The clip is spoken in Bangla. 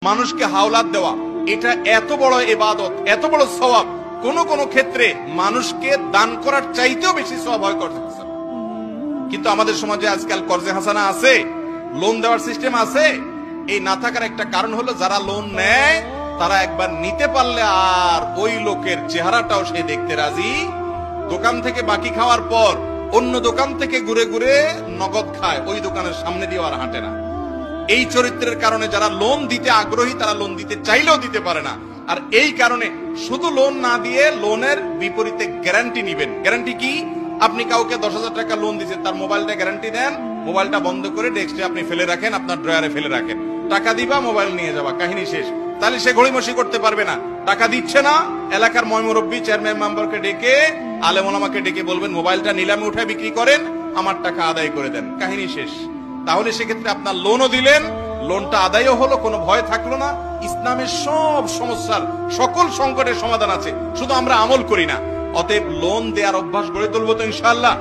মানুষকে হাওলাত দেওয়া, এটা এত বড় ইবাদত, এত বড় সওয়াব, কোন কোন ক্ষেত্রে মানুষকে দান করার চাইতেও বেশি সওয়াব হয় কর্জে হাসানা। কিন্তু আমাদের সমাজে আজকাল কর্জে হাসানা আছে, লোন দেওয়ার সিস্টেম আছে। এই না থাকার একটা কারণ হলো যারা লোন নেয় তারা একবার নিতে পারলে আর ওই লোকের চেহারাটাও সে দেখতে রাজি। দোকান থেকে বাকি খাওয়ার পর অন্য দোকান থেকে ঘুরে ঘুরে নগদ খায়, ওই দোকানের সামনে দিয়ে আর হাঁটে না। এই চরিত্রের কারণে যারা লোন দিতে আগ্রহী তারা লোন দিতে চাইলেও দিতে পারে না। আর এই কারণে শুধু লোন না দিয়ে লোনের বিপরীতে গ্যারান্টি নিবেন। গ্যারান্টি কি? আপনি কাউকে 10,000 টাকা লোন দিচ্ছেন, তার মোবাইলটা গ্যারান্টি দেন, মোবাইলটা বন্ধ করে ডেস্কে আপনি ফেলে রাখেন, আপনার ড্রয়ারে ফেলে রাখেন, টাকা দিবা মোবাইল নিয়ে যাবা, কাহিনী শেষ। তাহলে সে ঘড়িমসি করতে পারবে না। টাকা দিচ্ছে না, এলাকার ময়মুরব্বী চেয়ারম্যান মেম্বারকে ডেকে, আলেম ওলামাকে ডেকে বলবেন মোবাইলটা নিলামে উঠায় বিক্রি করেন, আমার টাকা আদায় করে দেন, কাহিনী শেষ। তাহলে সেক্ষেত্রে আপনার লোনও দিলেন, লোনটা আদায়ও হলো, কোনো ভয় থাকলো না। ইসলামের সব সমস্যার, সকল সংকটের সমাধান আছে, শুধু আমরা আমল করি না। অতএব লোন দেওয়ার অভ্যাস গড়ে তুলবো তো ইনশাআল্লাহ।